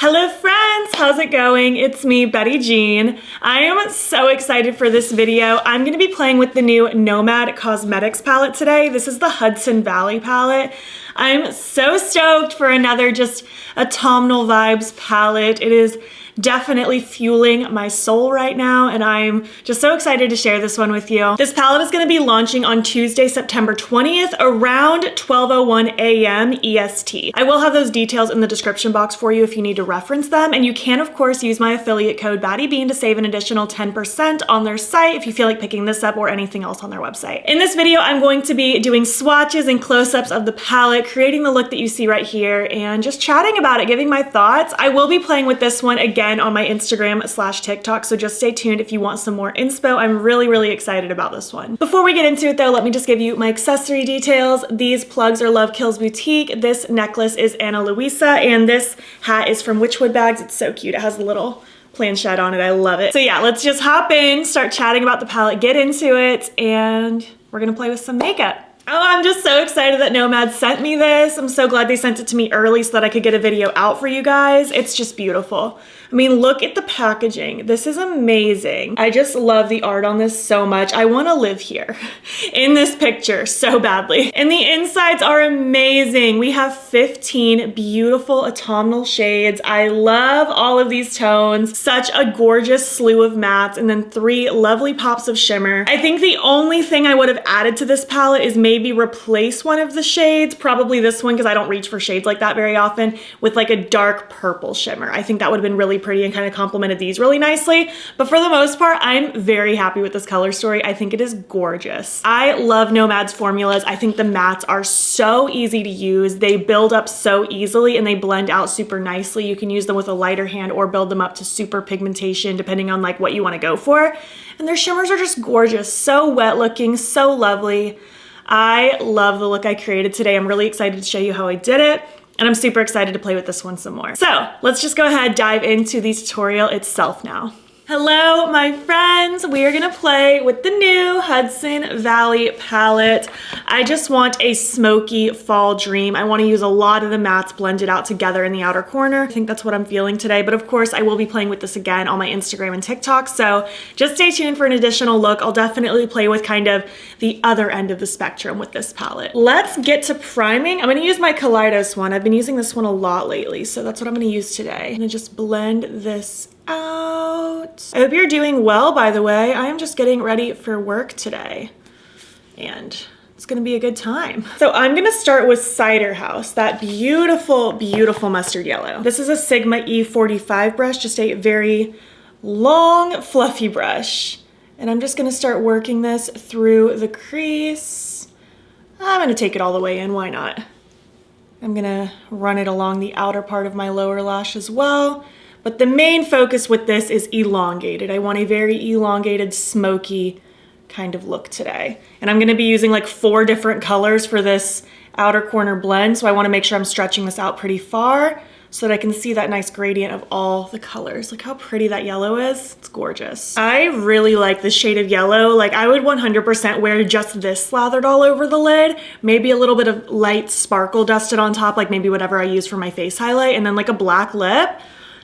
Hello friends, how's it going? It's me, Betty Jean. I am so excited for this video. I'm gonna be playing with the new Nomad Cosmetics palette today. This is the Hudson Valley palette. I'm so stoked for another just autumnal vibes palette. It is definitely fueling my soul right now, and I'm just so excited to share this one with you. This palette is going to be launching on Tuesday, September 20th around 12:01 a.m. EST. I will have those details in the description box for you if you need to reference them, and you can of course use my affiliate code BATTYBEAN to save an additional 10% on their site if you feel like picking this up or anything else on their website. In this video, I'm going to be doing swatches and close-ups of the palette, creating the look that you see right here, and just chatting about it, giving my thoughts. I will be playing with this one again on my Instagram/TikTok, so just stay tuned if you want some more inspo. I'm really excited about this one. Before we get into it though, let me just give you my accessory details. These plugs are Love Kills Boutique, this necklace is Ana Luisa, and this hat is from Witchwood Bags. It's so cute. It has a little planchette on it. I love it. So yeah, let's just hop in, start chatting about the palette, get into it, and we're gonna play with some makeup. Oh, I'm just so excited that Nomad sent me this. I'm so glad they sent it to me early so that I could get a video out for you guys. It's just beautiful. I mean, look at the packaging. This is amazing. I just love the art on this so much. I want to live here in this picture so badly. And the insides are amazing. We have 15 beautiful autumnal shades. I love all of these tones. Such a gorgeous slew of mattes, and then 3 lovely pops of shimmer. I think the only thing I would have added to this palette is maybe replace one of the shades, probably this one because I don't reach for shades like that very often, with like a dark purple shimmer. I think that would have been really pretty and kind of complemented these really nicely. But for the most part, I'm very happy with this color story. I think it is gorgeous. I love Nomad's formulas. I think the mattes are so easy to use. They build up so easily and they blend out super nicely. You can use them with a lighter hand or build them up to super pigmentation depending on like what you want to go for. And their shimmers are just gorgeous. So wet looking, so lovely. I love the look I created today. I'm really excited to show you how I did it, and I'm super excited to play with this one some more. So let's just go ahead, dive into the tutorial itself now. Hello, my friends. We are gonna play with the new Hudson Valley palette. I just want a smoky fall dream. I wanna use a lot of the mattes blended out together in the outer corner. I think that's what I'm feeling today, but of course I will be playing with this again on my Instagram and TikTok, so just stay tuned for an additional look. I'll definitely play with kind of the other end of the spectrum with this palette. Let's get to priming. I'm gonna use my Kaleidos one. I've been using this one a lot lately, so that's what I'm gonna use today. I'm gonna just blend this out. I hope you're doing well, by the way. I am just getting ready for work today, and it's gonna be a good time. So I'm gonna start with Cider House, that beautiful mustard yellow. This is a Sigma E45 brush, just a very long, fluffy brush. And I'm just gonna start working this through the crease. I'm gonna take it all the way in, why not? I'm gonna run it along the outer part of my lower lash as well. But the main focus with this is elongated. I want a very elongated, smoky kind of look today. And I'm gonna be using like 4 different colors for this outer corner blend, so I wanna make sure I'm stretching this out pretty far so that I can see that nice gradient of all the colors. Look how pretty that yellow is. It's gorgeous. I really like this shade of yellow. Like I would 100% wear just this slathered all over the lid, maybe a little bit of light sparkle dusted on top, like maybe whatever I use for my face highlight, and then like a black lip.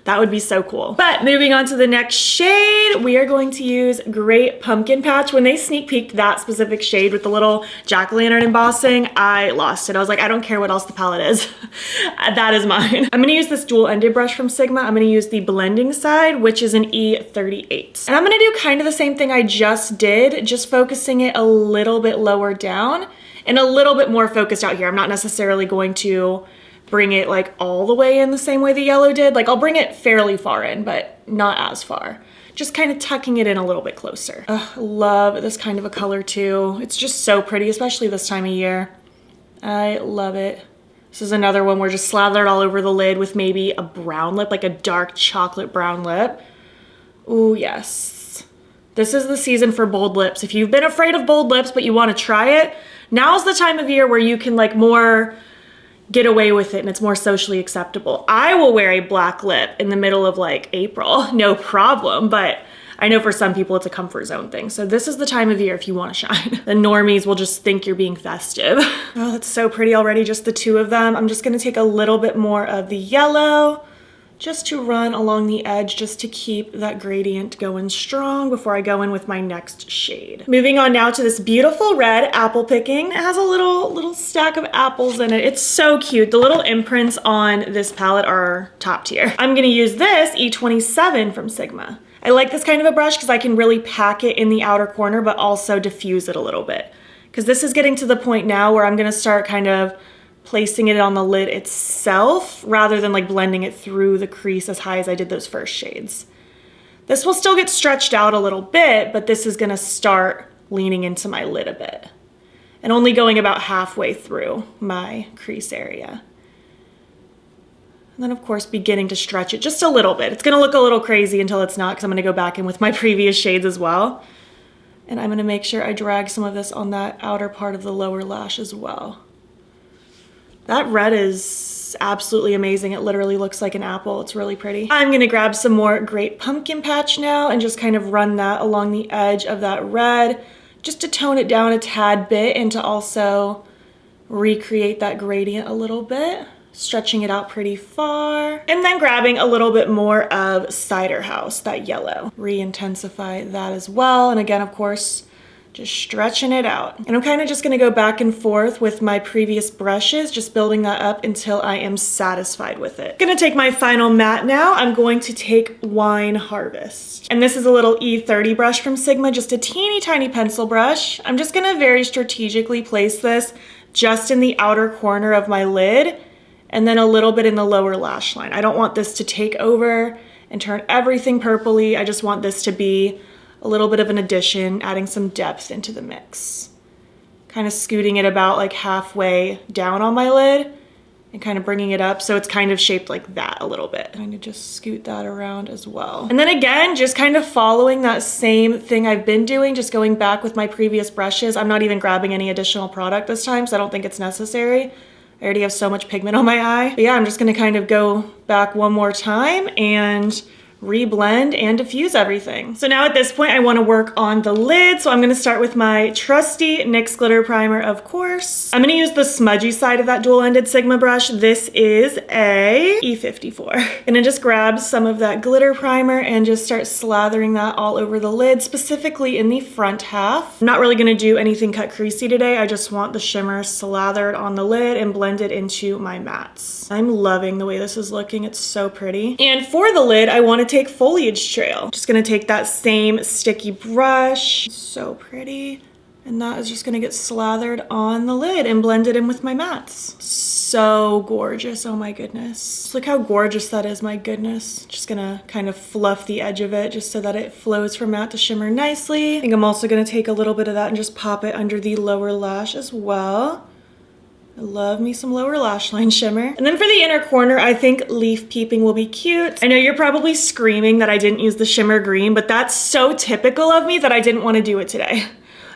That would be so cool. But moving on to the next shade, we are going to use Great Pumpkin Patch. When they sneak peeked that specific shade with the little jack-o'-lantern embossing, I lost it. I was like, I don't care what else the palette is. That is mine. I'm gonna use this dual-ended brush from Sigma. I'm gonna use the blending side, which is an E38. And I'm gonna do kind of the same thing I just did, just focusing it a little bit lower down and a little bit more focused out here. I'm not necessarily going to bring it like all the way in the same way the yellow did. Like I'll bring it fairly far in, but not as far. Just kind of tucking it in a little bit closer. Love this kind of a color too. It's just so pretty, especially this time of year. I love it. This is another one where just slathered all over the lid with maybe a brown lip, like a dark chocolate brown lip. Ooh, yes. This is the season for bold lips. If you've been afraid of bold lips, but you want to try it, now's the time of year where you can like more get away with it and it's more socially acceptable. I will wear a black lip in the middle of like April, no problem, but I know for some people it's a comfort zone thing. So this is the time of year if you want to shine. The normies will just think you're being festive. Oh, that's so pretty already, just the 2 of them. I'm just gonna take a little bit more of the yellow just to run along the edge, just to keep that gradient going strong before I go in with my next shade. Moving on now to this beautiful red Apple Picking. It has a little stack of apples in it. It's so cute. The little imprints on this palette are top tier. I'm gonna use this E27 from Sigma. I like this kind of a brush because I can really pack it in the outer corner, but also diffuse it a little bit. Because this is getting to the point now where I'm gonna start kind of placing it on the lid itself rather than like blending it through the crease as high as I did those first shades. This will still get stretched out a little bit, but this is gonna start leaning into my lid a bit and only going about halfway through my crease area. And then of course beginning to stretch it just a little bit. It's gonna look a little crazy until it's not, because I'm gonna go back in with my previous shades as well. And I'm gonna make sure I drag some of this on that outer part of the lower lash as well. That red is absolutely amazing. It literally looks like an apple. It's really pretty. I'm gonna grab some more Great Pumpkin Patch now and just kind of run that along the edge of that red, just to tone it down a tad bit and to also recreate that gradient a little bit, stretching it out pretty far. And then grabbing a little bit more of Cider House, that yellow. Re-intensify that as well. And again, of course, just stretching it out. And I'm kind of just gonna go back and forth with my previous brushes, just building that up until I am satisfied with it. Gonna take my final matte now. I'm going to take Wine Harvest. And this is a little E30 brush from Sigma, just a teeny tiny pencil brush. I'm just gonna very strategically place this just in the outer corner of my lid and then a little bit in the lower lash line. I don't want this to take over and turn everything purpley. I just want this to be a little bit of an addition, adding some depth into the mix. Kind of scooting it about like halfway down on my lid and kind of bringing it up so it's kind of shaped like that a little bit. Kind of just scoot that around as well. And then again, just kind of following that same thing I've been doing, just going back with my previous brushes. I'm not even grabbing any additional product this time, so I don't think it's necessary. I already have so much pigment on my eye. But yeah, I'm just gonna kind of go back one more time and reblend and diffuse everything. So now at this point I want to work on the lid, so I'm going to start with my trusty NYX glitter primer, of course. I'm going to use the smudgy side of that dual-ended Sigma brush. This is a E54. I'm going to just grab some of that glitter primer and just start slathering that all over the lid, specifically in the front half. I'm not really going to do anything cut creasy today. I just want the shimmer slathered on the lid and blended into my mattes. I'm loving the way this is looking. It's so pretty. And for the lid, I want to take Foliage Trail. Just gonna take that same sticky brush. So pretty. And that is just gonna get slathered on the lid and blended in with my mattes. So gorgeous, oh my goodness. Look how gorgeous that is, my goodness. Just gonna kind of fluff the edge of it just so that it flows from matte to shimmer nicely. I think I'm also gonna take a little bit of that and just pop it under the lower lash as well. I love me some lower lash line shimmer. And then for the inner corner, I think Leaf Peeping will be cute. I know you're probably screaming that I didn't use the shimmer green, but that's so typical of me that I didn't want to do it today.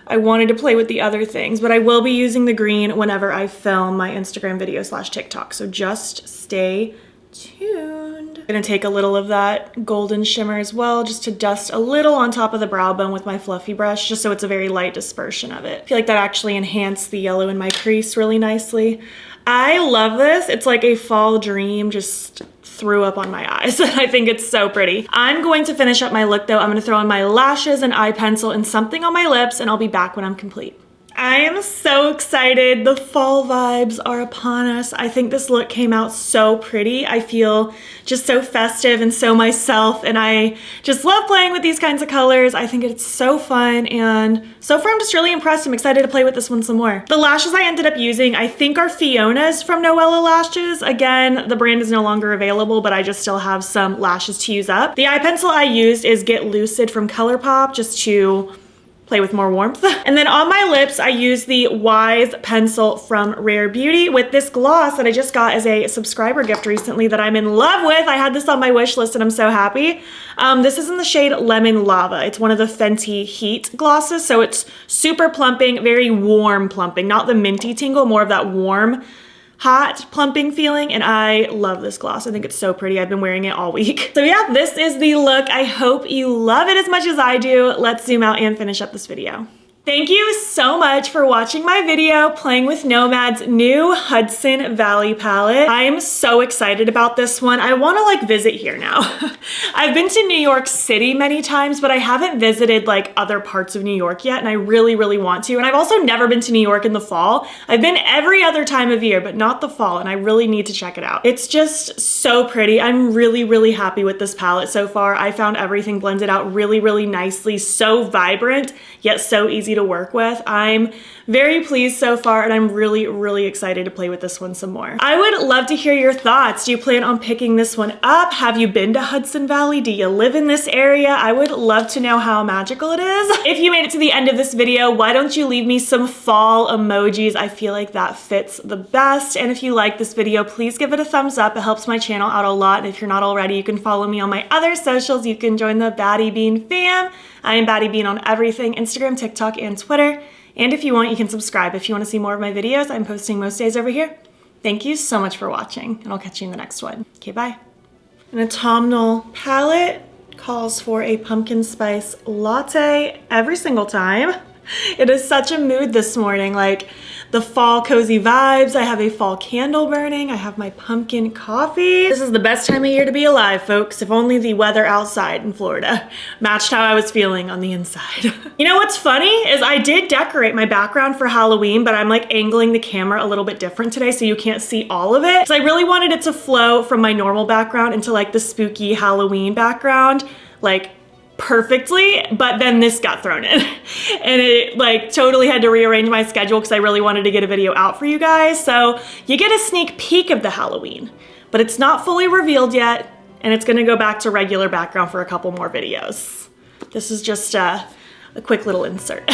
I wanted to play with the other things, but I will be using the green whenever I film my Instagram video / TikTok. So just stay tuned. I'm gonna take a little of that golden shimmer as well, just to dust a little on top of the brow bone with my fluffy brush, just so it's a very light dispersion of it. I feel like that actually enhanced the yellow in my crease really nicely. I love this. It's like a fall dream just threw up on my eyes. I think it's so pretty. I'm going to finish up my look though. I'm gonna throw on my lashes, an eye pencil, and something on my lips, and I'll be back when I'm complete. I am so excited. The fall vibes are upon us. I think this look came out so pretty. I feel just so festive and so myself, and I just love playing with these kinds of colors. I think it's so fun, and so far I'm just really impressed. I'm excited to play with this one some more. The lashes I ended up using, I think, are Fiona's from Noella Lashes. Again, the brand is no longer available, but I just still have some lashes to use up. The eye pencil I used is Get Lucid from Colourpop, just to play with more warmth. And then on my lips, I use the Wise pencil from Rare Beauty with this gloss that I just got as a subscriber gift recently that I'm in love with. I had this on my wish list and I'm so happy. This is in the shade Lemon Lava. It's one of the Fenty Heat glosses, so it's super plumping, very warm plumping, not the minty tingle, more of that warm, hot plumping feeling, and I love this gloss. I think it's so pretty. I've been wearing it all week. So yeah, this is the look. I hope you love it as much as I do. Let's zoom out and finish up this video. Thank you so much for watching my video playing with Nomad's new Hudson Valley palette. I am so excited about this one. I want to like visit here now. I've been to New York City many times, but I haven't visited like other parts of New York yet, and I really, really want to. And I've also never been to New York in the fall. I've been every other time of year, but not the fall, and I really need to check it out. It's just so pretty. I'm really, really happy with this palette so far. I found everything blended out really, really nicely, so vibrant, yet so easy to work with. I'm very pleased so far, and I'm really, really excited to play with this one some more. I would love to hear your thoughts. Do you plan on picking this one up? Have you been to Hudson Valley? Do you live in this area? I would love to know how magical it is. If you made it to the end of this video, why don't you leave me some fall emojis? I feel like that fits the best. And if you like this video, please give it a thumbs up. It helps my channel out a lot. And if you're not already, you can follow me on my other socials. You can join the BATTYBEAN fam. I am BATTYBEAN on everything, Instagram, TikTok, and Twitter. And if you want, you can subscribe. If you want to see more of my videos, I'm posting most days over here. Thank you so much for watching, and I'll catch you in the next one. Okay, bye. An autumnal palette calls for a pumpkin spice latte every single time. It is such a mood this morning, like the fall cozy vibes. I have a fall candle burning. I have my pumpkin coffee. This is the best time of year to be alive, folks. If only the weather outside in Florida matched how I was feeling on the inside. You know what's funny is I did decorate my background for Halloween, but I'm like angling the camera a little bit different today so you can't see all of it. So I really wanted it to flow from my normal background into like the spooky Halloween background, like perfectly, but then this got thrown in and it like totally had to rearrange my schedule because I really wanted to get a video out for you guys. So you get a sneak peek of the Halloween, but it's not fully revealed yet, and it's gonna go back to regular background for a couple more videos. This is just a quick little insert.